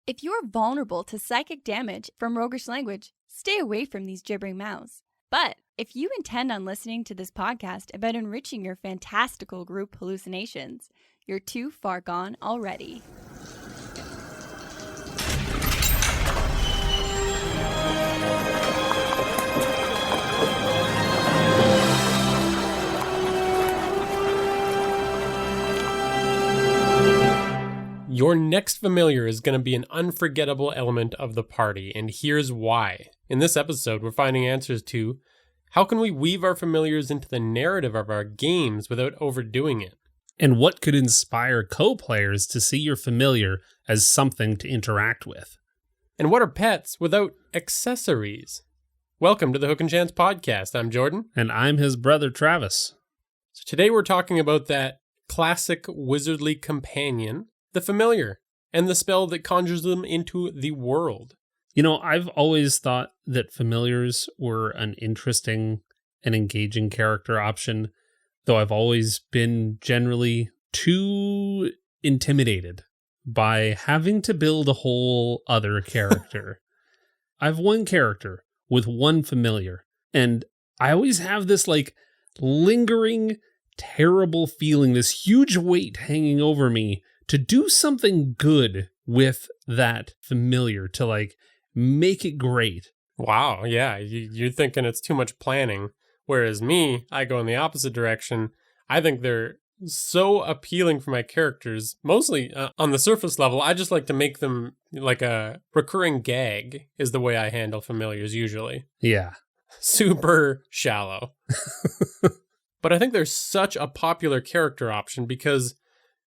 If you're vulnerable to psychic damage from roguish language, stay away from these gibbering mouths. But if you intend on listening to this podcast about enriching your fantastical group hallucinations, you're too far gone already. Your next familiar is going to be an unforgettable element of the party, and here's why. In this episode, we're finding answers to how can we weave our familiars into the narrative of our games without overdoing it? And what could inspire co-players to see your familiar as something to interact with? And what are pets without accessories? Welcome to the Hook and Chance podcast. I'm Jordan. And I'm his brother, Travis. So today we're talking about that classic wizardly companion, the familiar, and the spell that conjures them into the world. You know, I've always thought that familiars were an interesting and engaging character option, though I've always been generally too intimidated by having to build a whole other character. I've one character with one familiar, and I always have this lingering, terrible feeling, this huge weight hanging over me to do something good with that familiar, to make it great. Wow, yeah, you're thinking it's too much planning. Whereas me, I go in the opposite direction. I think they're so appealing for my characters, mostly on the surface level. I just like to make them like a recurring gag is the way I handle familiars usually. Yeah. Super shallow. But I think they're such a popular character option because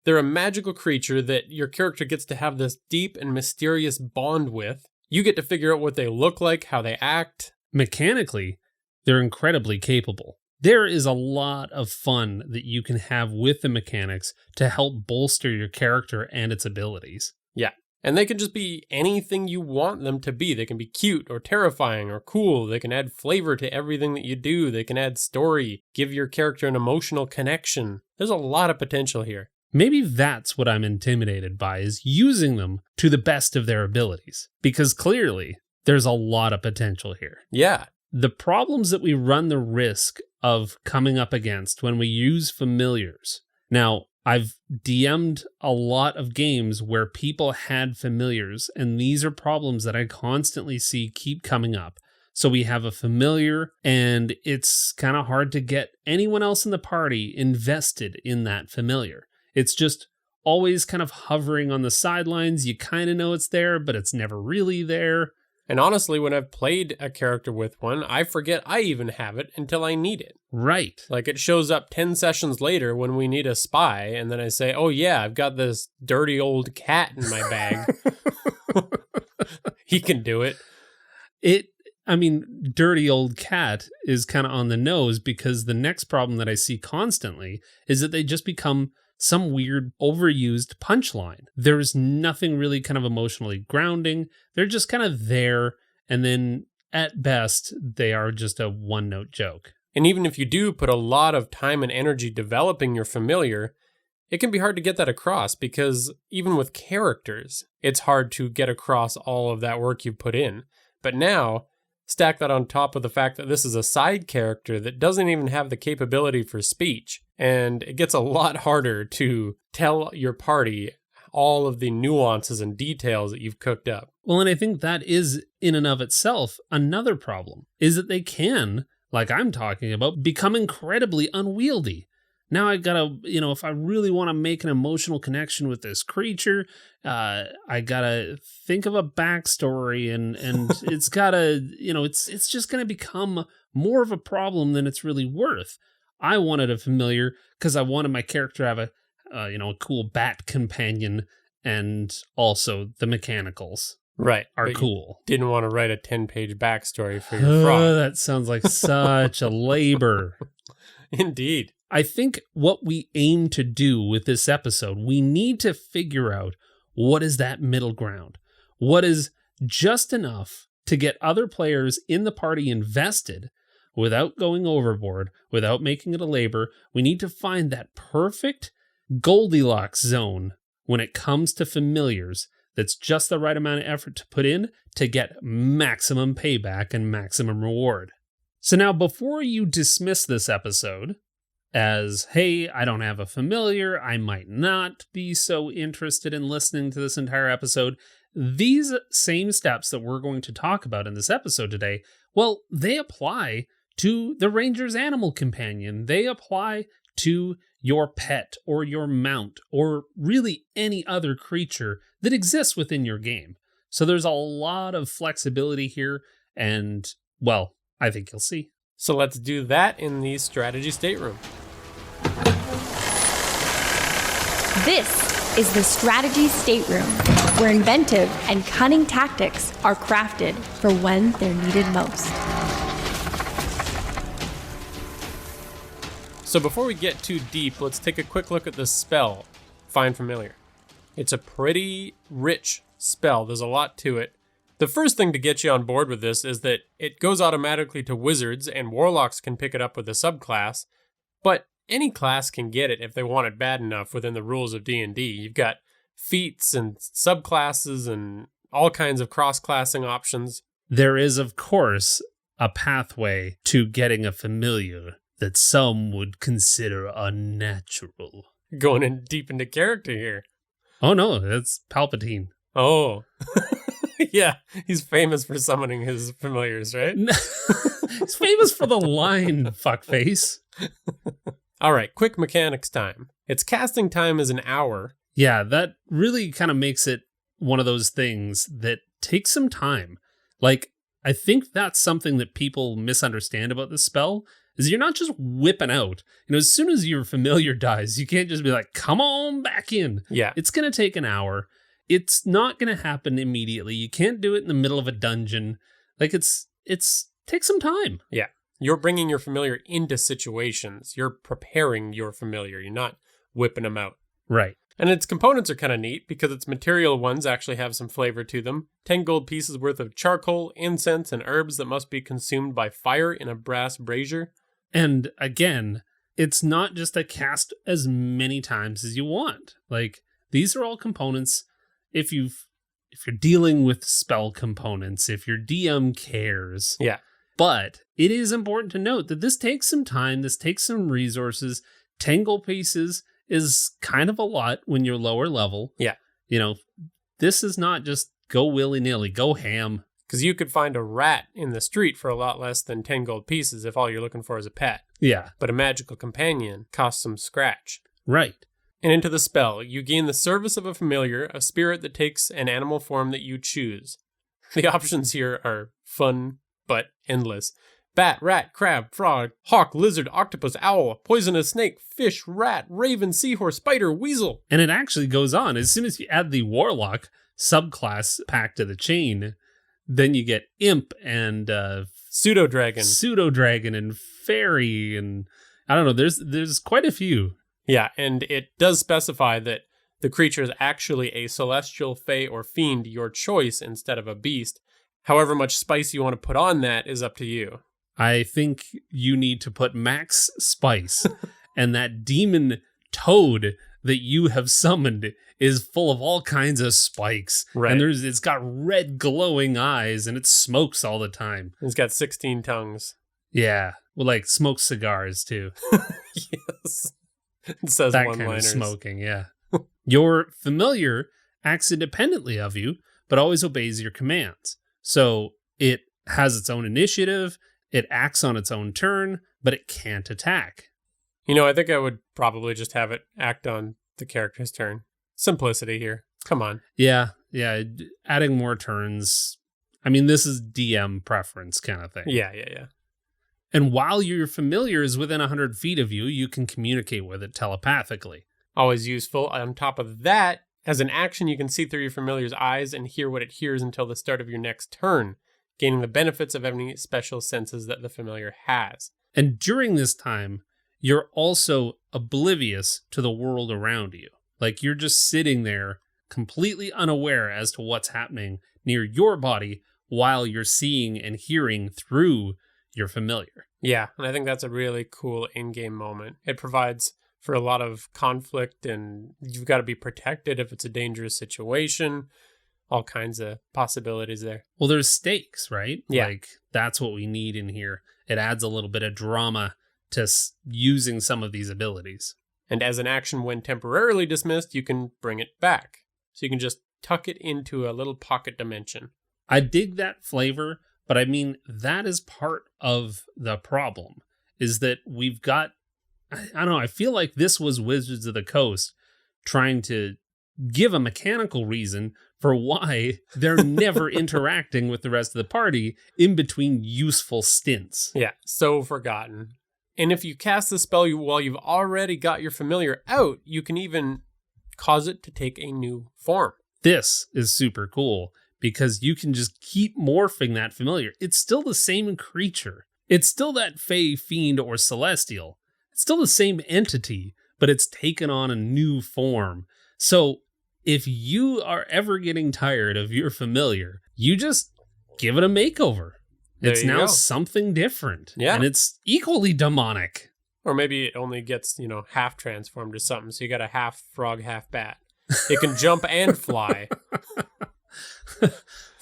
they're a magical creature that your character gets to have this deep and mysterious bond with. You get to figure out what they look like, how they act. Mechanically, they're incredibly capable. There is a lot of fun that you can have with the mechanics to help bolster your character and its abilities. Yeah, and they can just be anything you want them to be. They can be cute or terrifying or cool. They can add flavor to everything that you do. They can add story, give your character an emotional connection. There's a lot of potential here. Maybe that's what I'm intimidated by, is using them to the best of their abilities. Because clearly, there's a lot of potential here. Yeah. The problems that we run the risk of coming up against when we use familiars. Now, I've DM'd a lot of games where people had familiars, and these are problems that I constantly see keep coming up. So we have a familiar, and it's kind of hard to get anyone else in the party invested in that familiar. It's just always kind of hovering on the sidelines. You kind of know it's there, but it's never really there. And honestly, when I've played a character with one, I forget I even have it until I need it. Right. It shows up 10 sessions later when we need a spy, and then I say, oh yeah, I've got this dirty old cat in my bag. He can do it. Dirty old cat is kind of on the nose, because the next problem that I see constantly is that they just become some weird overused punchline. There's nothing really kind of emotionally grounding. They're just kind of there, and then at best, they are just a one-note joke. And even if you do put a lot of time and energy developing your familiar, it can be hard to get that across, because even with characters, it's hard to get across all of that work you've put in. But now, stack that on top of the fact that this is a side character that doesn't even have the capability for speech, and it gets a lot harder to tell your party all of the nuances and details that you've cooked up. Well, and I think that is, in and of itself, another problem, is that they can, like I'm talking about, become incredibly unwieldy. Now I gotta, if I really want to make an emotional connection with this creature, I gotta think of a backstory, and it's gotta, it's just gonna become more of a problem than it's really worth. I wanted a familiar because I wanted my character to have a cool bat companion, and also the mechanicals. Right. Are cool. Didn't want to write a 10-page backstory for your fraught. That sounds like such a labor. Indeed. I think what we aim to do with this episode, we need to figure out what is that middle ground. What is just enough to get other players in the party invested without going overboard, without making it a labor. We need to find that perfect Goldilocks zone when it comes to familiars that's just the right amount of effort to put in to get maximum payback and maximum reward. So now, before you dismiss this episode as, hey, I don't have a familiar, I might not be so interested in listening to this entire episode, these same steps that we're going to talk about in this episode today, well, they apply to the Ranger's animal companion. They apply to your pet or your mount or really any other creature that exists within your game. So there's a lot of flexibility here, and, well, I think you'll see. So let's do that in the Strategy Stateroom. This is the Strategy Stateroom, where inventive and cunning tactics are crafted for when they're needed most. So before we get too deep, let's take a quick look at this spell, Find Familiar. It's a pretty rich spell. There's a lot to it. The first thing to get you on board with this is that it goes automatically to wizards, and warlocks can pick it up with a subclass, but any class can get it if they want it bad enough within the rules of D&D. You've got feats and subclasses and all kinds of cross-classing options. There is, of course, a pathway to getting a familiar that some would consider unnatural. Going in deep into character here. Oh no, that's Palpatine. Oh. Yeah, he's famous for summoning his familiars, right? He's famous for the line, fuckface. All right, quick mechanics time. Its casting time is an hour. Yeah, that really kind of makes it one of those things that takes some time. Like, I think that's something that people misunderstand about this spell, is you're not just whipping out. As soon as your familiar dies, you can't just be like, come on back in. Yeah. It's going to take an hour. It's not going to happen immediately. You can't do it in the middle of a dungeon. Like, it's takes some time. Yeah. You're bringing your familiar into situations. You're preparing your familiar. You're not whipping them out. Right. And its components are kind of neat because its material ones actually have some flavor to them. 10 gold pieces worth of charcoal, incense, and herbs that must be consumed by fire in a brass brazier. And again, it's not just a cast as many times as you want. Like, these are all components. If you're dealing with spell components, if your DM cares. Yeah. But it is important to note that this takes some time, this takes some resources. 10 gold pieces is kind of a lot when you're lower level. Yeah. This is not just go willy-nilly, go ham. Because you could find a rat in the street for a lot less than 10 gold pieces if all you're looking for is a pet. Yeah. But a magical companion costs some scratch. Right. And into the spell, you gain the service of a familiar, a spirit that takes an animal form that you choose. The options here are fun, but endless. Bat, rat, crab, frog, hawk, lizard, octopus, owl, poisonous snake, fish, rat, raven, seahorse, spider, weasel. And it actually goes on. As soon as you add the warlock subclass pack to the chain, then you get imp and pseudo-dragon and fairy, and I don't know, there's quite a few. Yeah, and it does specify that the creature is actually a celestial, fae, or fiend, your choice, instead of a beast. However much spice you want to put on that is up to you. I think you need to put max spice, and that demon toad that you have summoned is full of all kinds of spikes. Right. And it's got red glowing eyes, and it smokes all the time. It's got 16 tongues. Yeah, well, like smokes cigars too. Yes. It says that one-liners. Kind of smoking, yeah. Your familiar acts independently of you, but always obeys your commands. So it has its own initiative, it acts on its own turn, but it can't attack. I think I would probably just have it act on the character's turn. Simplicity here. Come on. Yeah. Adding more turns. I mean, this is DM preference kind of thing. Yeah. And while your familiar is within 100 feet of you, you can communicate with it telepathically. Always useful. On top of that, as an action, you can see through your familiar's eyes and hear what it hears until the start of your next turn, gaining the benefits of any special senses that the familiar has. And during this time, you're also oblivious to the world around you. Like, you're just sitting there completely unaware as to what's happening near your body while you're seeing and hearing through your familiar. Yeah, and I think that's a really cool in-game moment. It provides for a lot of conflict, and you've got to be protected if it's a dangerous situation. all kinds of possibilities there. Well, there's stakes, right? Yeah. Like, that's what we need in here. It adds a little bit of drama to using some of these abilities. And as an action when temporarily dismissed, you can bring it back. So you can just tuck it into a little pocket dimension. I dig that flavor, but I mean, that is part of the problem, is that we've got, I don't know, I feel like this was Wizards of the Coast trying to give a mechanical reason for why they're never interacting with the rest of the party in between useful stints. Yeah, so forgotten. And if you cast the spell while you've already got your familiar out, you can even cause it to take a new form. This is super cool because you can just keep morphing that familiar. It's still the same creature. It's still that fey, fiend, or celestial. It's still the same entity, but it's taken on a new form. So if you are ever getting tired of your familiar, you just give it a makeover. It's now something different. Yeah. And it's equally demonic. Or maybe it only gets, half transformed or something. So you got a half frog, half bat. It can jump and fly.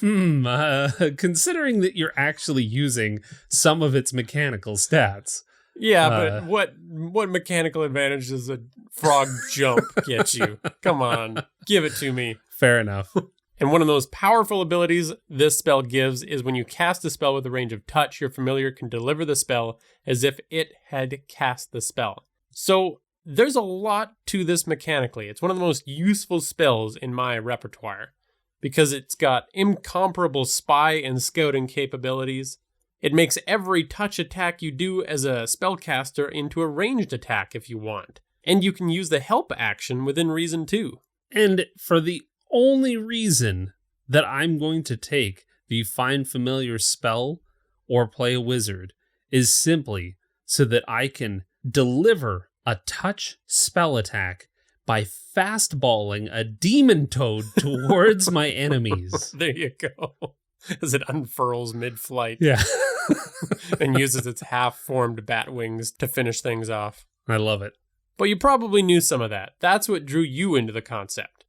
Considering that you're actually using some of its mechanical stats. Yeah, but what mechanical advantage does a frog jump get you? Come on, give it to me. Fair enough. And one of those powerful abilities this spell gives is when you cast a spell with a range of touch, your familiar can deliver the spell as if it had cast the spell. So there's a lot to this mechanically. It's one of the most useful spells in my repertoire because it's got incomparable spy and scouting capabilities. It makes every touch attack you do as a spellcaster into a ranged attack if you want. And you can use the help action within reason too. And for the only reason that I'm going to take the Find Familiar spell or play a wizard is simply so that I can deliver a touch spell attack by fastballing a demon toad towards my enemies. There you go. As it unfurls mid-flight. Yeah. And uses its half-formed bat wings to finish things off. I love it. But you probably knew some of that. That's what drew you into the concept.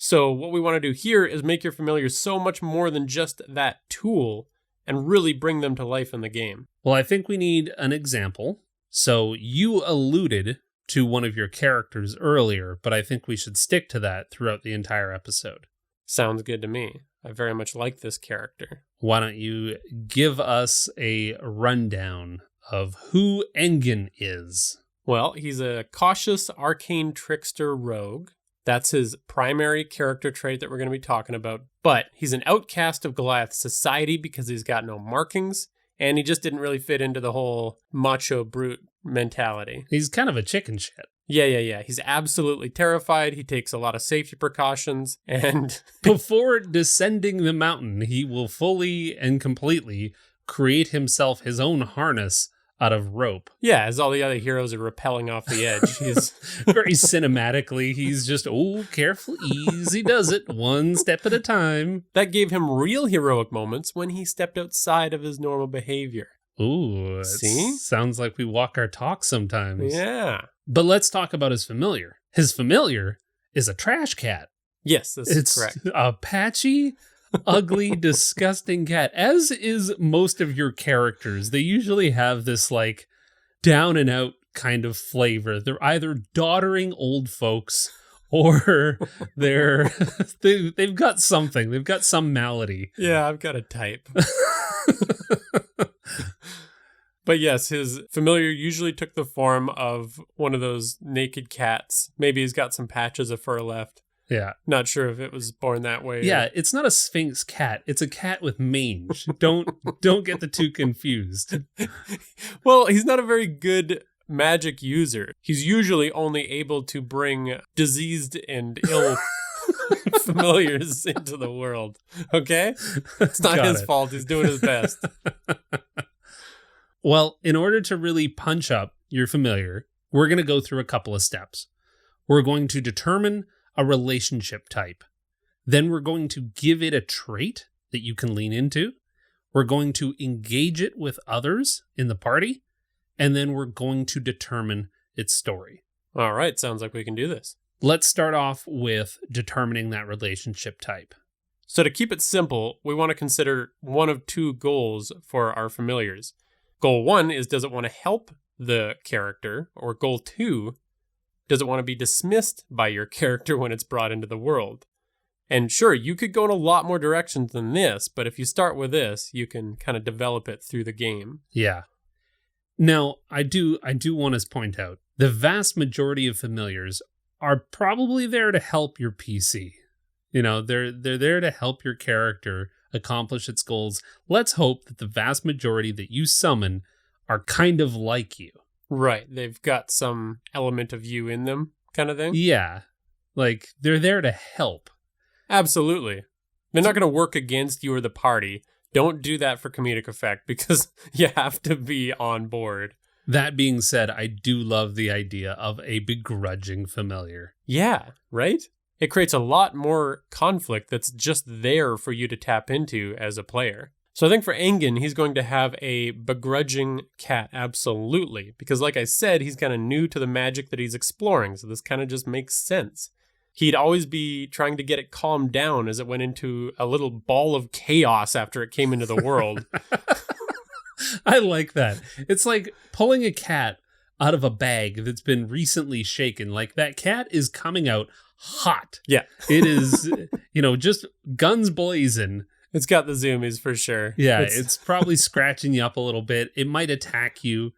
So what we want to do here is make your familiars so much more than just that tool and really bring them to life in the game. Well, I think we need an example. So you alluded to one of your characters earlier, but I think we should stick to that throughout the entire episode. Sounds good to me. I very much like this character. Why don't you give us a rundown of who Engen is? Well, he's a cautious arcane trickster rogue. That's his primary character trait that we're going to be talking about. But he's an outcast of Goliath society because he's got no markings, and he just didn't really fit into the whole macho brute mentality. He's kind of a chicken shit. Yeah. He's absolutely terrified. He takes a lot of safety precautions, and before descending the mountain, he will fully and completely create himself his own harness out of rope. Yeah, as all the other heroes are rappelling off the edge. He's very cinematically, he's just, careful, easy does it, one step at a time. That gave him real heroic moments when he stepped outside of his normal behavior. Ooh, see? Sounds like we walk our talk sometimes. Yeah. But let's talk about his familiar. His familiar is a trash cat. Yes, that's correct. It's a patchy, ugly, disgusting cat, as is most of your characters. They usually have this like down and out kind of flavor. They're either doddering old folks or they've got something. They've got some malady. Yeah, I've got a type. But yes, his familiar usually took the form of one of those naked cats. Maybe he's got some patches of fur left. Yeah. Not sure if it was born that way. Yeah, it's not a Sphinx cat. It's a cat with mange. Don't get the two confused. Well, he's not a very good magic user. He's usually only able to bring diseased and ill familiars into the world. Okay? It's not his fault. He's doing his best. Well, in order to really punch up your familiar, we're going to go through a couple of steps. We're going to determine a relationship type. Then we're going to give it a trait that you can lean into. We're going to engage it with others in the party. And then we're going to determine its story. All right. Sounds like we can do this. Let's start off with determining that relationship type. So to keep it simple, we want to consider one of two goals for our familiars. Goal 1 is, does it want to help the character? Or goal 2, does it want to be dismissed by your character when it's brought into the world? And sure, you could go in a lot more directions than this, but if you start with this, you can kind of develop it through the game. Yeah. Now, I do want to point out, the vast majority of familiars are probably there to help your PC. You know, they're there to help your character accomplish its goals. Let's hope that the vast majority that you summon are kind of like you. Right. They've got some element of you in them, kind of thing. Yeah. Like, they're there to help. Absolutely. They're not going to work against you or the party. Don't do that for comedic effect because you have to be on board. That being said, I do love the idea of a begrudging familiar. Yeah, right? It creates a lot more conflict that's just there for you to tap into as a player. So I think for Engin, he's going to have a begrudging cat, absolutely. Because like I said, he's kind of new to the magic that he's exploring, so this kind of just makes sense. He'd always be trying to get it calmed down as it went into a little ball of chaos after it came into the world. I like that. It's like pulling a cat out of a bag that's been recently shaken. Like, that cat is coming out hot. Yeah. It is, just guns blazing. It's got the zoomies for sure. Yeah, it's probably scratching you up a little bit. It might attack you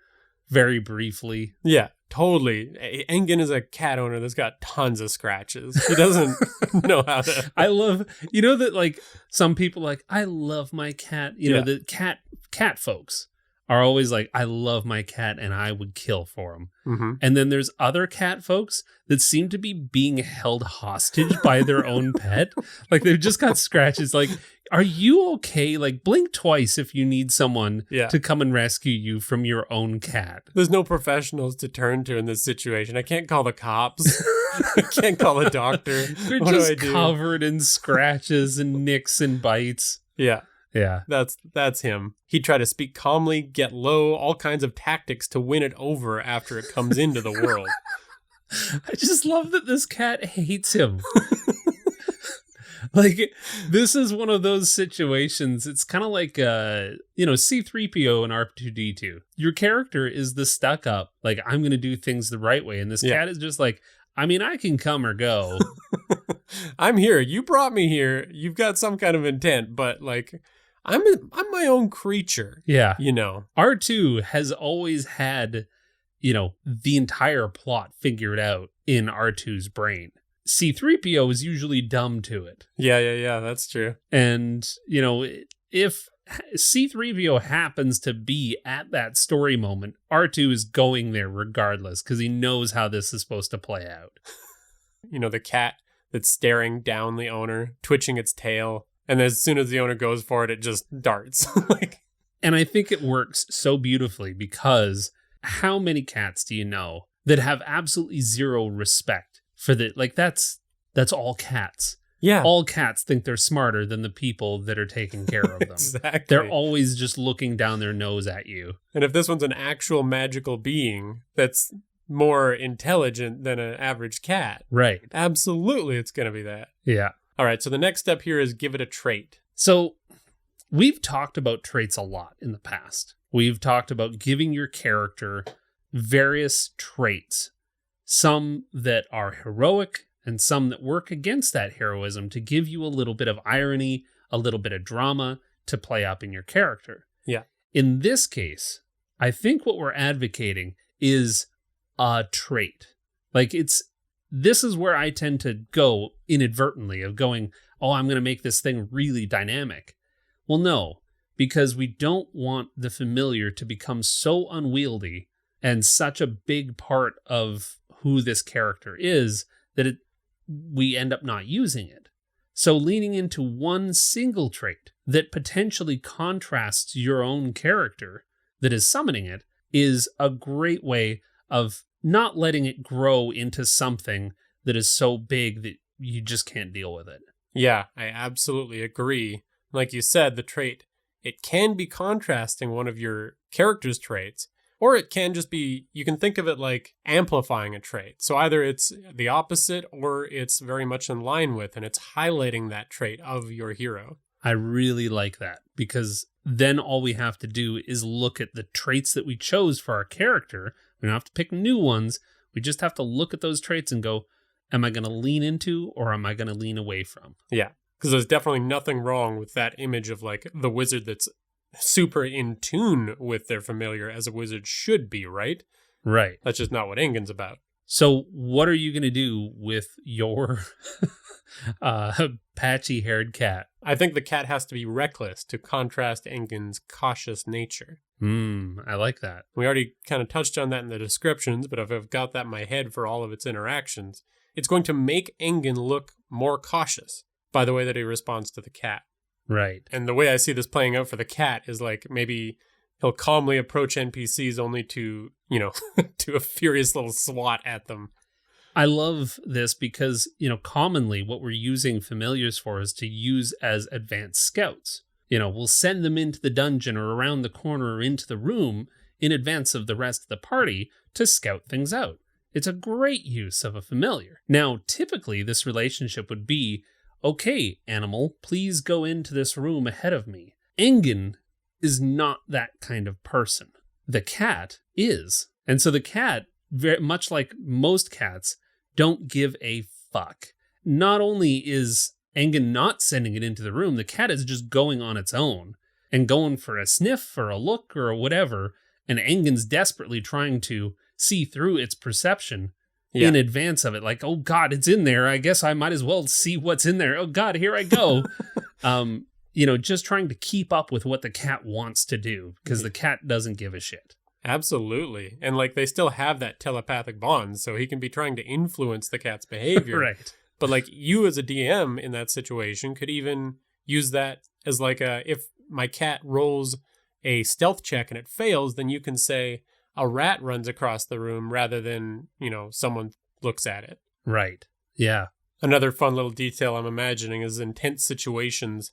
very briefly. Yeah, totally. Engin is a cat owner that's got tons of scratches. He doesn't know how to... I love, that like some people like, I love my cat. The cat folks are always like, I love my cat and I would kill for him. Mm-hmm. And then there's other cat folks that seem to be being held hostage by their own pet. Like, they've just got scratches. Like, are you okay? Like, blink twice if you need someone to come and rescue you from your own cat. There's no professionals to turn to in this situation. I can't call the cops. I can't call a doctor. They're What just do I do? covered in scratches and nicks and bites. Yeah. Yeah. That's him. He'd try to speak calmly, get low, all kinds of tactics to win it over after it comes into the world. I just love that this cat hates him. Like, this is one of those situations. It's kind of like, C-3PO and R2-D2. Your character is the stuck up, like, I'm going to do things the right way. And this cat is just like, I mean, I can come or go. I'm here. You brought me here. You've got some kind of intent, but like, I'm my own creature. Yeah. R2 has always had, the entire plot figured out in R2's brain. C-3PO is usually dumb to it. Yeah, that's true. And, if C-3PO happens to be at that story moment, R2 is going there regardless because he knows how this is supposed to play out. The cat that's staring down the owner, twitching its tail, and as soon as the owner goes for it, it just darts. And I think it works so beautifully because how many cats do you know that have absolutely zero respect for the, like, that's all cats. Yeah. All cats think they're smarter than the people that are taking care of them. Exactly. They're always just looking down their nose at you. And if this one's an actual magical being that's more intelligent than an average cat. Right. Absolutely, it's going to be that. Yeah. All right, so the next step here is give it a trait. So we've talked about traits a lot in the past. We've talked about giving your character various traits, some that are heroic and some that work against that heroism to give you a little bit of irony, a little bit of drama to play up in your character. Yeah. In this case, I think what we're advocating is a trait. Like, this is where I tend to go inadvertently of going, oh, I'm going to make this thing really dynamic. Well, no, because we don't want the familiar to become so unwieldy and such a big part of who this character is that we end up not using it. So leaning into one single trait that potentially contrasts your own character that is summoning it is a great way of not letting it grow into something that is so big that you just can't deal with it. Yeah, I absolutely agree. Like you said, the trait, it can be contrasting one of your character's traits, Or it can just be, you can think of it like amplifying a trait. So either it's the opposite or it's very much in line with, and it's highlighting that trait of your hero. I really like that, because then all we have to do is look at the traits that we chose for our character. We don't have to pick new ones. We just have to look at those traits and go, am I going to lean into or am I going to lean away from? Yeah, because there's definitely nothing wrong with that image of like the wizard that's super in tune with their familiar, as a wizard should be, right? Right. That's just not what Engin's about. So what are you going to do with your patchy-haired cat? I think the cat has to be reckless to contrast Engin's cautious nature. I like that. We already kind of touched on that in the descriptions, but if I've got that in my head for all of its interactions, it's going to make Engin look more cautious by the way that he responds to the cat. Right. And the way I see this playing out for the cat is like maybe he'll calmly approach NPCs only to, to a furious little swat at them. I love this because, commonly what we're using familiars for is to use as advanced scouts. We'll send them into the dungeon or around the corner or into the room in advance of the rest of the party to scout things out. It's a great use of a familiar. Now, typically this relationship would be, okay, animal, please go into this room ahead of me. Engin is not that kind of person. The cat is. And so the cat, very much like most cats, don't give a fuck. Not only is Engin not sending it into the room, the cat is just going on its own and going for a sniff or a look or whatever, and Engin's desperately trying to see through its perception in advance of it. Like, oh God, it's in there. I guess I might as well see what's in there. Oh God, here I go. Just trying to keep up with what the cat wants to do, because the cat doesn't give a shit. Absolutely. And like they still have that telepathic bond, so he can be trying to influence the cat's behavior. Right. But like you as a DM in that situation could even use that as like if my cat rolls a stealth check and it fails, then you can say a rat runs across the room rather than, someone looks at it. Right. Yeah. Another fun little detail I'm imagining is in tense situations,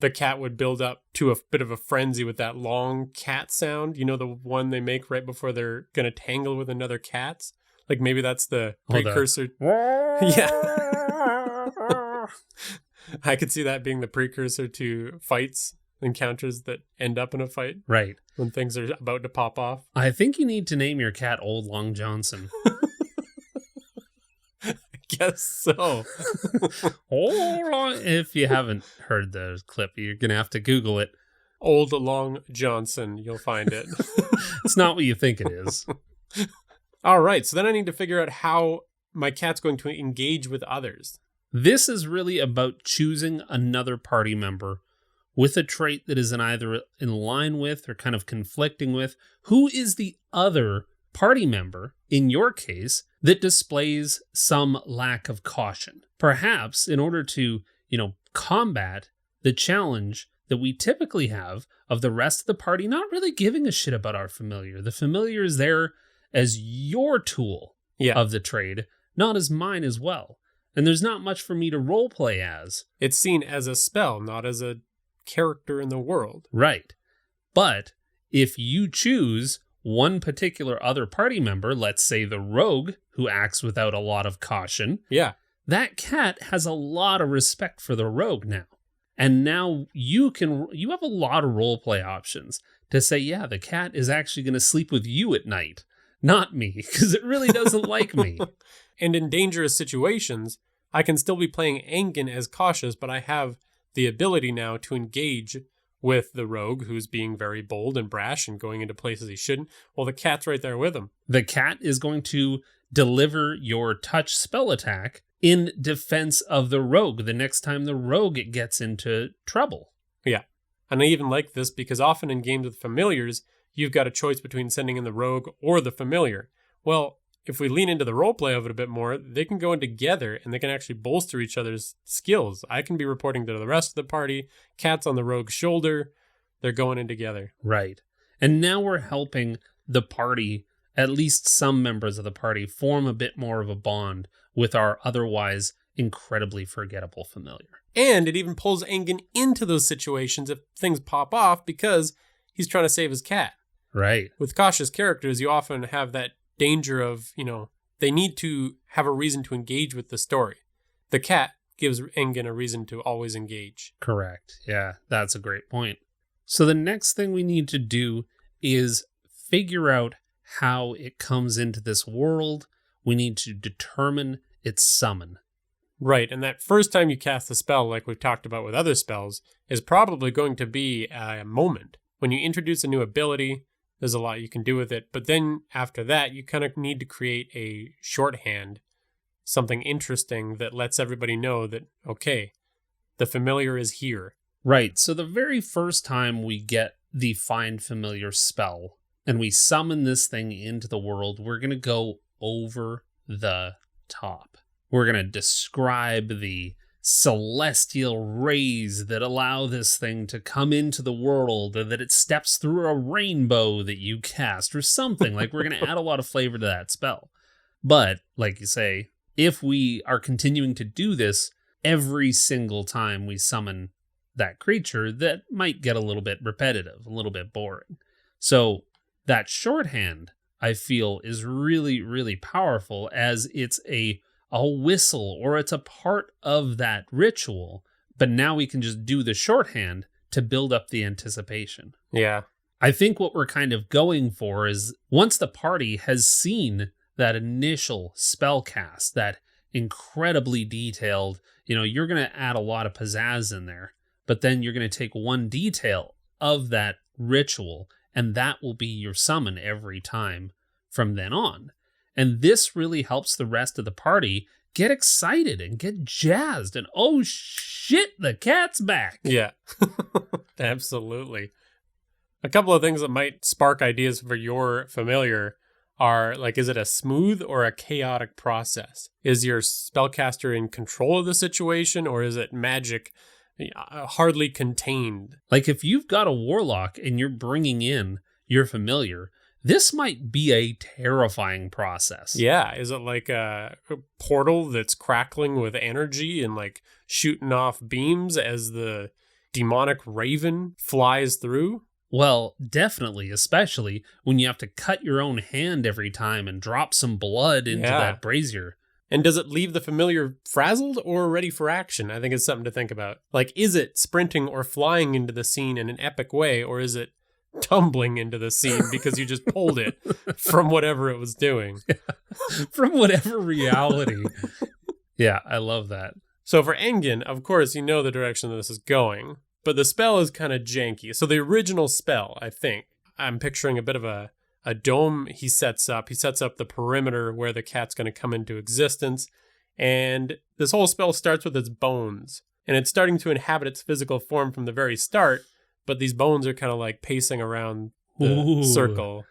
the cat would build up to a bit of a frenzy with that long cat sound. The one they make right before they're going to tangle with another cat? Like maybe that's the precursor. Yeah. I could see that being the precursor to fights, encounters that end up in a fight. Right. When things are about to pop off. I think you need to name your cat Old Long Johnson. Guess so. If you haven't heard the clip, you're going to have to Google it. Old Long Johnson, you'll find it. It's not what you think it is. All right, so then I need to figure out how my cat's going to engage with others. This is really about choosing another party member with a trait that is either in line with or kind of conflicting with. Who is the other party member, in your case, that displays some lack of caution? Perhaps in order to, combat the challenge that we typically have of the rest of the party not really giving a shit about our familiar. The familiar is there as your tool of the trade, not as mine as well. And there's not much for me to roleplay as. It's seen as a spell, not as a character in the world. Right. But if you choose one particular other party member, let's say the rogue, who acts without a lot of caution, that cat has a lot of respect for the rogue now. And now you have a lot of roleplay options to say, yeah, the cat is actually going to sleep with you at night, not me, because it really doesn't like me. And in dangerous situations, I can still be playing Engin as cautious, but I have the ability now to engage with the rogue who's being very bold and brash and going into places he shouldn't. Well, the cat's right there with him. The cat is going to deliver your touch spell attack in defense of the rogue the next time the rogue gets into trouble. Yeah. And I even like this because often in games with familiars, you've got a choice between sending in the rogue or the familiar. Well, if we lean into the roleplay of it a bit more, they can go in together and they can actually bolster each other's skills. I can be reporting to the rest of the party. Cat's on the rogue's shoulder. They're going in together. Right. And now we're helping the party, at least some members of the party, form a bit more of a bond with our otherwise incredibly forgettable familiar. And it even pulls Engin into those situations if things pop off because he's trying to save his cat. Right. With cautious characters, you often have that danger of, they need to have a reason to engage with the story. The cat gives Engin a reason to always engage. Correct. Yeah, that's a great point. So the next thing we need to do is figure out how it comes into this world. We need to determine its summon. Right, and that first time you cast the spell, like we've talked about with other spells, is probably going to be a moment. When you introduce a new ability, there's a lot you can do with it, but then after that, you kind of need to create a shorthand, something interesting that lets everybody know that, okay, the familiar is here. Right, so the very first time we get the Find Familiar spell, and we summon this thing into the world, we're going to go over the top. We're going to describe the celestial rays that allow this thing to come into the world, or that it steps through a rainbow that you cast, or something. Like, we're going to add a lot of flavor to that spell. But, like you say, if we are continuing to do this every single time we summon that creature, that might get a little bit repetitive, a little bit boring. So that shorthand, I feel, is really, really powerful, as it's a whistle, or it's a part of that ritual. But now we can just do the shorthand to build up the anticipation. Yeah. I think what we're kind of going for is, once the party has seen that initial spell cast, that incredibly detailed, you're going to add a lot of pizzazz in there, but then you're going to take one detail of that ritual, and that will be your summon every time from then on. And this really helps the rest of the party get excited and get jazzed, and oh shit, the cat's back. Yeah, absolutely. A couple of things that might spark ideas for your familiar are, like, is it a smooth or a chaotic process? Is your spellcaster in control of the situation, or is it magic hardly contained? Like, if you've got a warlock and you're bringing in your familiar, this might be a terrifying process. Yeah, is it like a portal that's crackling with energy and like shooting off beams as the demonic raven flies through? Well, definitely, especially when you have to cut your own hand every time and drop some blood into that brazier. And does it leave the familiar frazzled or ready for action? I think it's something to think about. Like, is it sprinting or flying into the scene in an epic way, or is it tumbling into the scene because you just pulled it from whatever it was doing? From whatever reality. Yeah, I love that. So for Engin, of course, you know the direction this is going, but the spell is kind of janky. So the original spell, I think, I'm picturing a bit of a dome he sets up. He sets up the perimeter where the cat's going to come into existence. And this whole spell starts with its bones. And it's starting to inhabit its physical form from the very start. But these bones are kind of like pacing around the circle.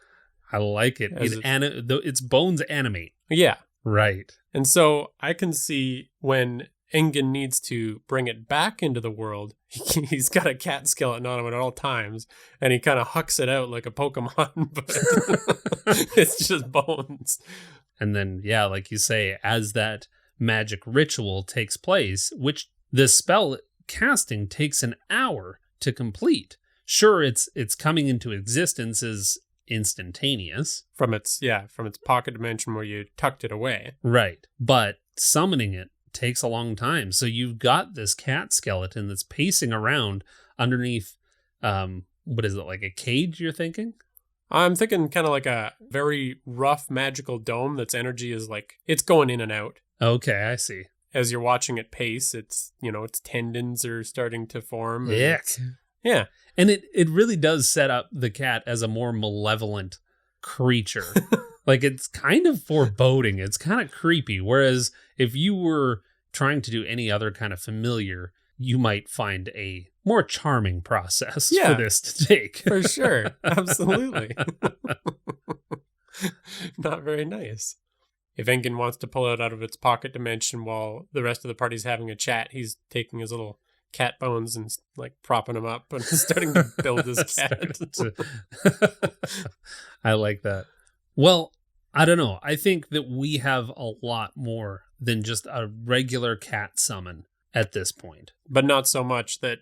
I like it. Its bones animate. Yeah. Right. And so I can see when Engin needs to bring it back into the world, he's got a cat skeleton on him at all times, and he kind of hucks it out like a Pokemon, but it's just bones. And then, yeah, like you say, as that magic ritual takes place, which the spell casting takes an hour to complete. Sure, its coming into existence is instantaneous. From its pocket dimension where you tucked it away. Right. But summoning it takes a long time. So you've got this cat skeleton that's pacing around underneath, what is it, like a cage, you're thinking? I'm thinking kind of like a very rough magical dome that's energy is like, it's going in and out. Okay, I see. As you're watching it pace, its tendons are starting to form. Yuck. Yeah. And it really does set up the cat as a more malevolent creature. Like, it's kind of foreboding. It's kind of creepy. Whereas if you were trying to do any other kind of familiar, you might find a more charming process for this to take. For sure. Absolutely. Not very nice. If Engin wants to pull it out of its pocket dimension while the rest of the party's having a chat, he's taking his little cat bones and like propping them up and starting to build his cat. I like that. Well, I don't know. I think that we have a lot more than just a regular cat summon at this point. But not so much that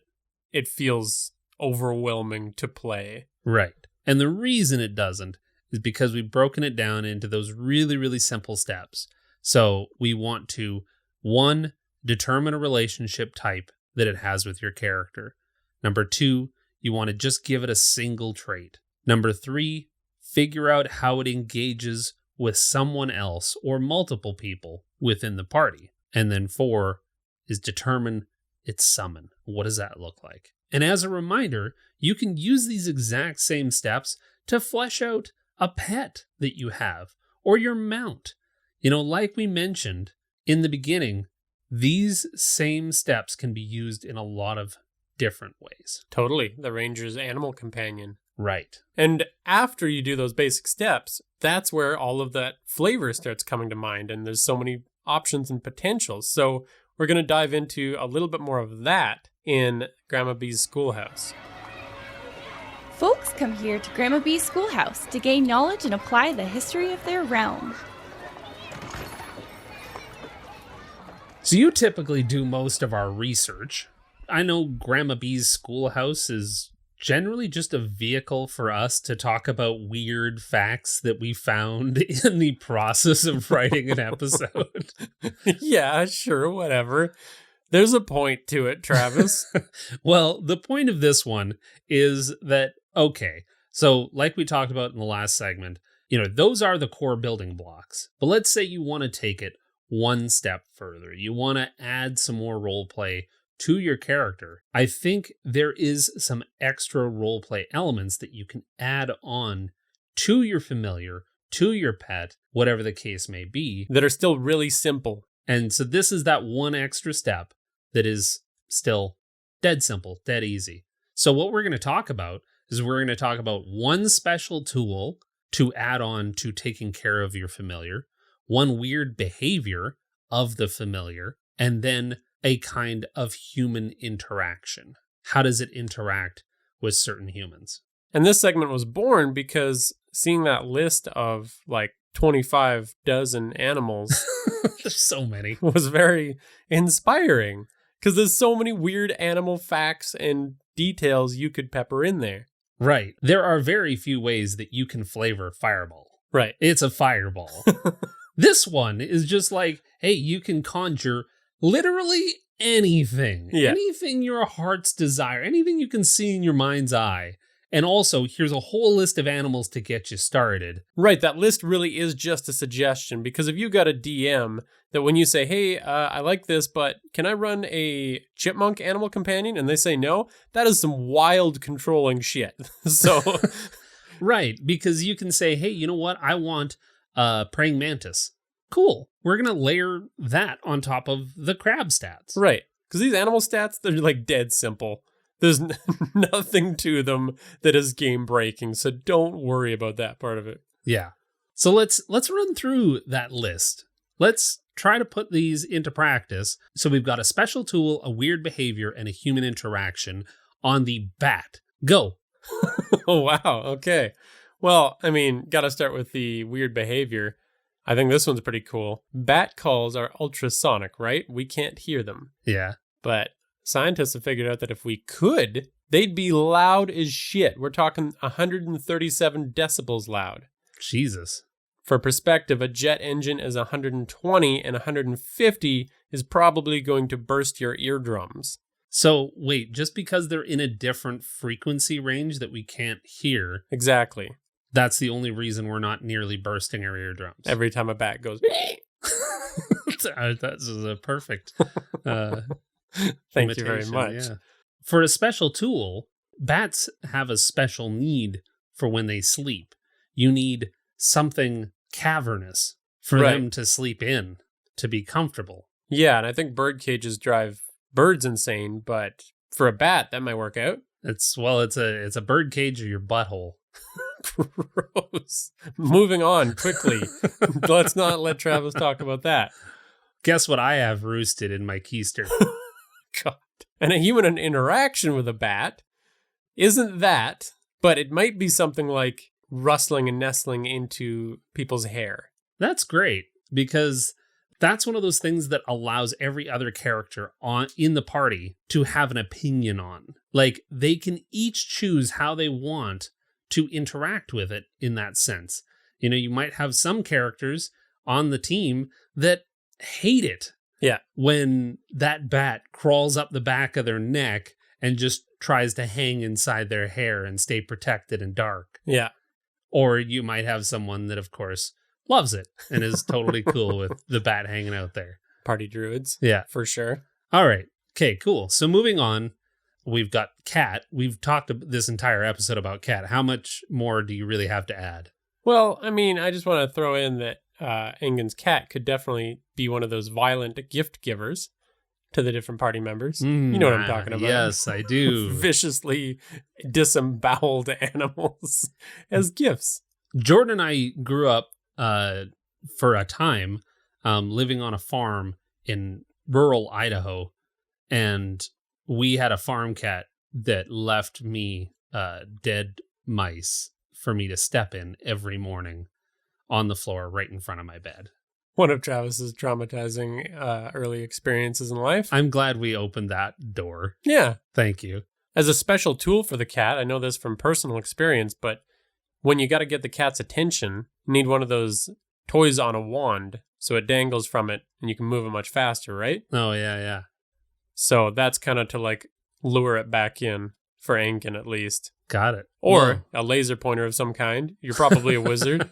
it feels overwhelming to play. Right. And the reason it doesn't is because we've broken it down into those really, really simple steps. So we want to, 1, determine a relationship type that it has with your character. Number 2, you want to just give it a single trait. Number 3, figure out how it engages with someone else or multiple people within the party. And then 4 is determine its summon. What does that look like? And as a reminder, you can use these exact same steps to flesh out a pet that you have or your mount. Like we mentioned in the beginning, these same steps can be used in a lot of different ways. Totally. The ranger's animal companion. Right. And after you do those basic steps, that's where all of that flavor starts coming to mind. And there's so many options and potentials. So we're going to dive into a little bit more of that in Grandma B's Schoolhouse. Folks come here to Grandma B's Schoolhouse to gain knowledge and apply the history of their realm. So you typically do most of our research. I know Grandma B's Schoolhouse is generally just a vehicle for us to talk about weird facts that we found in the process of writing an episode. Yeah, sure, whatever. There's a point to it, Travis. Well, the point of this one is that, okay, so like we talked about in the last segment, those are the core building blocks. But let's say you want to take it one step further. You want to add some more role play to your character. I think there is some extra role play elements that you can add on to your familiar, to your pet, whatever the case may be, that are still really simple. And so this is that one extra step that is still dead simple, dead easy. So what we're going to talk about is we're going to talk about one special tool to add on to taking care of your familiar, one weird behavior of the familiar, and then a kind of human interaction. How does it interact with certain humans? And this segment was born because seeing that list of 25 dozen animals there's so many, was very inspiring because there's so many weird animal facts and details you could pepper in there. Right. There are very few ways that you can flavor Fireball. Right. It's a fireball. This one is just hey, you can conjure literally anything. Yeah. Anything your heart's desire, anything you can see in your mind's eye. And also, here's a whole list of animals to get you started. Right, that list really is just a suggestion, because if you got a DM that when you say, hey, I like this, but can I run a chipmunk animal companion? And they say no, that is some wild controlling shit. So, right, because you can say, hey, you know what? I want a praying mantis. Cool. We're going to layer that on top of the crab stats. Right, because these animal stats, they're dead simple. There's nothing to them that is game breaking, so don't worry about that part of it. Yeah. So let's run through that list. Let's try to put these into practice. So we've got a special tool, a weird behavior, and a human interaction on the bat. Go. Oh, wow. Okay. Well, got to start with the weird behavior. I think this one's pretty cool. Bat calls are ultrasonic, right? We can't hear them. Yeah. But scientists have figured out that if we could, they'd be loud as shit. We're talking 137 decibels loud. Jesus. For perspective, a jet engine is 120 and 150 is probably going to burst your eardrums. So wait, just because they're in a different frequency range that we can't hear. Exactly. That's the only reason we're not nearly bursting our eardrums. Every time a bat goes. That's a perfect Thank you very much. Yeah. For a special tool, bats have a special need for when they sleep. You need something cavernous for them to sleep in, to be comfortable. Yeah, and I think bird cages drive birds insane, but for a bat, that might work out. It's a bird cage or your butthole. Gross. Moving on quickly. Let's not let Travis talk about that. Guess what I have roosted in my keister? God. And a human interaction with a bat isn't that, but it might be something like rustling and nestling into people's hair. That's great, because that's one of those things that allows every other character in the party to have an opinion on. They can each choose how they want to interact with it in that sense. You know, you might have some characters on the team that hate it. Yeah. When that bat crawls up the back of their neck and just tries to hang inside their hair and stay protected and dark. Yeah. Or you might have someone that, of course, loves it and is totally cool with the bat hanging out there. Party druids. Yeah. For sure. All right. Okay, cool. So moving on, we've got Cat. We've talked this entire episode about Cat. How much more do you really have to add? Well, I mean, I just want to throw in that Engin's cat could definitely be one of those violent gift givers to the different party members. You know what I'm talking about. Yes, I do. Viciously disemboweled animals as gifts. Jordan and I grew up for a time living on a farm in rural Idaho, and we had a farm cat that left me dead mice for me to step in every morning on the floor right in front of my bed. One of Travis's traumatizing early experiences in life. I'm glad we opened that door. Yeah. Thank you. As a special tool for the cat, I know this from personal experience, but when you got to get the cat's attention, you need one of those toys on a wand so it dangles from it and you can move it much faster, right? Oh, yeah. So that's kind of to like lure it back in for Engin at least. Got it. Or a laser pointer of some kind. You're probably a wizard,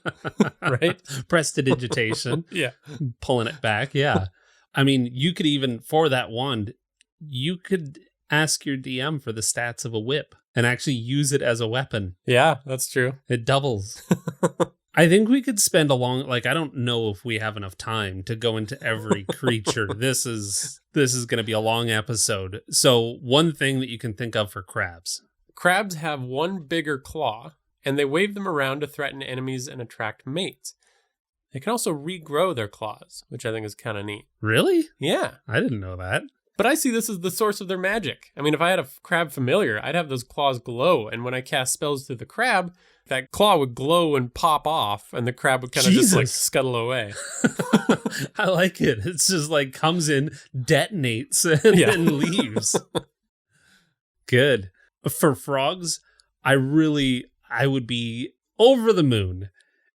right? Prestidigitation. Yeah. Pulling it back. Yeah. I mean, you could even, for that wand, you could ask your DM for the stats of a whip and actually use it as a weapon. Yeah, that's true. It doubles. I think we could spend I don't know if we have enough time to go into every creature. This is going to be a long episode. So one thing that you can think of for crabs. Crabs have one bigger claw, and they wave them around to threaten enemies and attract mates. They can also regrow their claws, which I think is kind of neat. Really? Yeah. I didn't know that. But I see this as the source of their magic. I mean, if I had a crab familiar, I'd have those claws glow, and when I cast spells through the crab, that claw would glow and pop off, and the crab would kind of just like scuttle away. I like it. It's just like comes in, detonates, and then leaves. Good. For frogs, I would be over the moon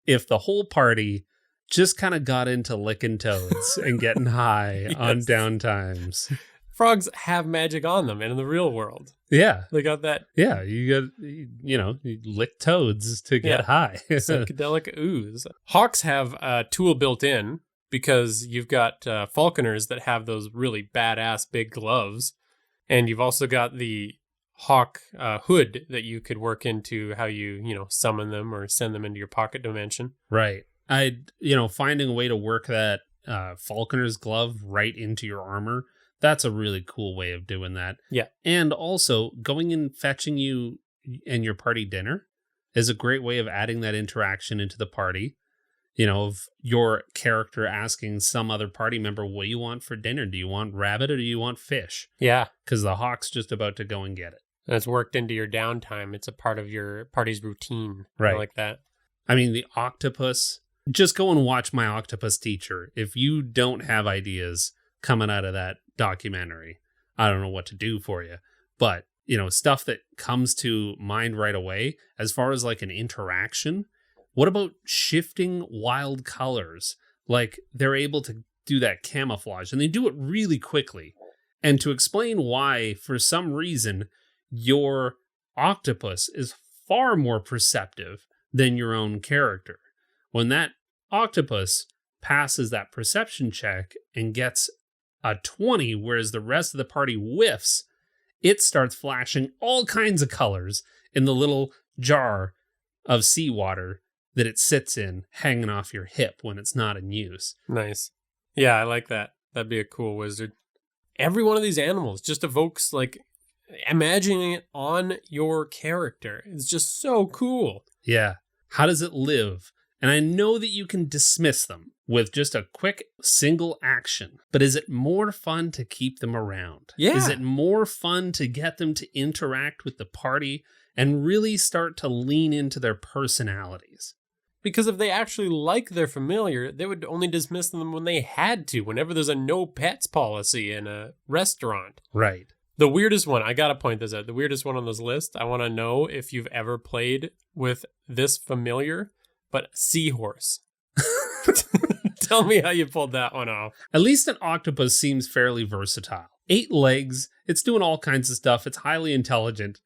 if the whole party just kind of got into licking toads and getting high on downtimes. Frogs have magic on them in the real world. Yeah. They got that. Yeah, you lick toads to get high. Psychedelic ooze. Hawks have a tool built in because you've got falconers that have those really badass big gloves. And you've also got the hawk hood that you could work into how you summon them or send them into your pocket dimension. Right. Finding a way to work that falconer's glove right into your armor, that's a really cool way of doing that. Yeah. And also going and fetching you and your party dinner is a great way of adding that interaction into the party. Of your character asking some other party member, what do you want for dinner? Do you want rabbit or do you want fish? Yeah. Because the hawk's just about to go and get it. And it's worked into your downtime. It's a part of your party's routine. Right. I like that. I mean, the octopus, just go and watch My Octopus Teacher. If you don't have ideas coming out of that documentary, I don't know what to do for you. But, stuff that comes to mind right away, as far as like an interaction, what about shifting wild colors? Like they're able to do that camouflage and they do it really quickly. And to explain why, for some reason, your octopus is far more perceptive than your own character. When that octopus passes that perception check and gets a 20, whereas the rest of the party whiffs, it starts flashing all kinds of colors in the little jar of seawater that it sits in, hanging off your hip when it's not in use. Nice. Yeah, I like that. That'd be a cool wizard. Every one of these animals just evokes, like, imagining it on your character. It's just so cool. Yeah. How does it live? And I know that you can dismiss them with just a quick single action, but is it more fun to keep them around? Yeah. Is it more fun to get them to interact with the party and really start to lean into their personalities? Because if they actually like their familiar, they would only dismiss them when they had to, whenever there's a no pets policy in a restaurant. Right. The weirdest one, I gotta point this out. The weirdest one on this list, I want to know if you've ever played with this familiar, but seahorse. Tell me how you pulled that one off. At least an octopus seems fairly versatile. 8 legs, it's doing all kinds of stuff, it's highly intelligent.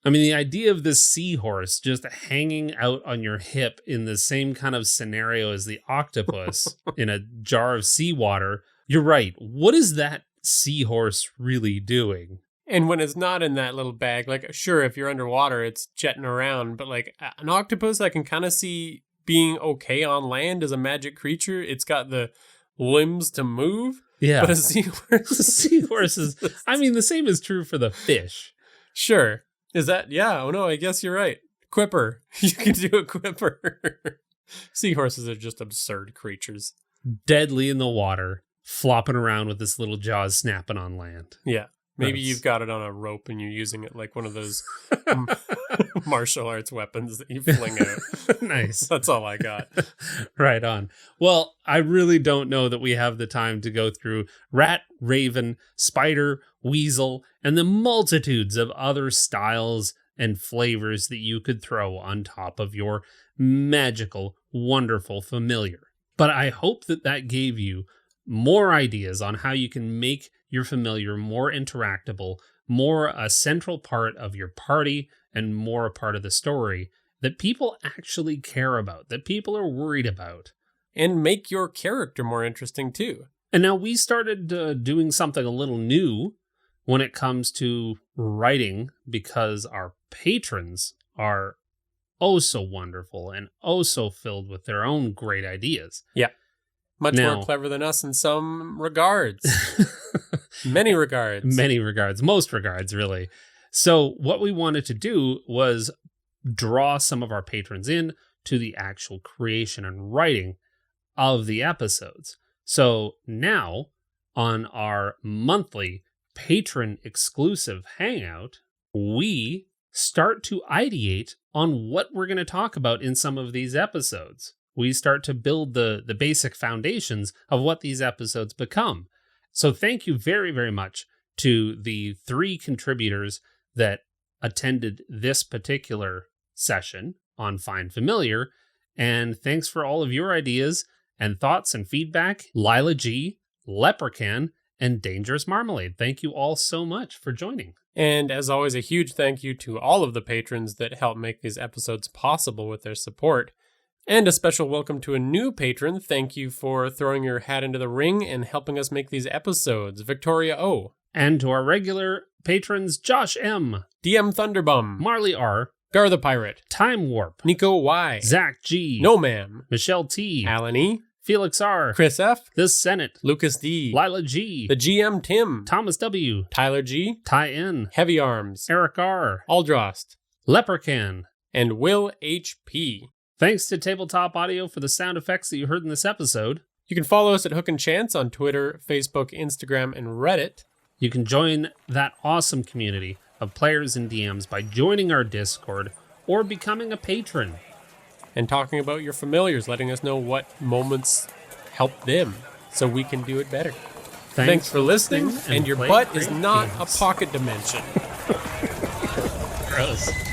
I mean, the idea of this seahorse just hanging out on your hip in the same kind of scenario as the octopus in a jar of seawater, you're right. What is that seahorse really doing? And when it's not in that little bag, like, sure, if you're underwater, it's jetting around, but like an octopus, I can kind of see being okay on land as a magic creature. It's got the limbs to move. Yeah. But a seahorse. Seahorse is, I mean, the same is true for the fish. Sure. Is that, yeah, oh no, I guess you're right. Quipper. You can do a quipper. Seahorses are just absurd creatures. Deadly in the water, flopping around with this little jaws snapping on land. Yeah. Maybe you've got it on a rope and you're using it like one of those martial arts weapons that you fling out. Nice. That's all I got. Right on. Well, I really don't know that we have the time to go through rat, raven, spider, weasel, and the multitudes of other styles and flavors that you could throw on top of your magical, wonderful familiar. But I hope that that gave you more ideas on how you can make your familiar more interactable, more a central part of your party, and more a part of the story that people actually care about, that people are worried about. And make your character more interesting too. And now we started doing something a little new when it comes to writing, because our patrons are oh so wonderful and oh so filled with their own great ideas. Yeah. Much more clever than us in some regards. Many regards. Many regards. Most regards, really. So what we wanted to do was draw some of our patrons in to the actual creation and writing of the episodes. So now, on our monthly patron exclusive hangout, we start to ideate on what we're going to talk about in some of these episodes. We start to build the basic foundations of what these episodes become. So thank you very, very much to the 3 contributors that attended this particular session on Find Familiar. And thanks for all of your ideas and thoughts and feedback. Lila G, Leprechaun, and Dangerous Marmalade. Thank you all so much for joining. And as always, a huge thank you to all of the patrons that help make these episodes possible with their support. And a special welcome to a new patron. Thank you for throwing your hat into the ring and helping us make these episodes. Victoria O. And to our regular patrons, Josh M. DM Thunderbum. Marley R. Gar the Pirate. Time Warp. Nico Y. Zach G. No Ma'am. Michelle T. Alan E. Felix R. Chris F. The Senate. Lucas D. Lila G. The GM Tim. Thomas W. Tyler G. Ty N. Heavy Arms. Eric R. Aldrost. Leprechaun. And Will H.P. Thanks to Tabletop Audio for the sound effects that you heard in this episode. You can follow us at Hook and Chance on Twitter, Facebook, Instagram, and Reddit. You can join that awesome community of players and DMs by joining our Discord or becoming a patron. And talking about your familiars, letting us know what moments help them so we can do it better. Thanks for listening, and your butt is not a pocket dimension. Gross.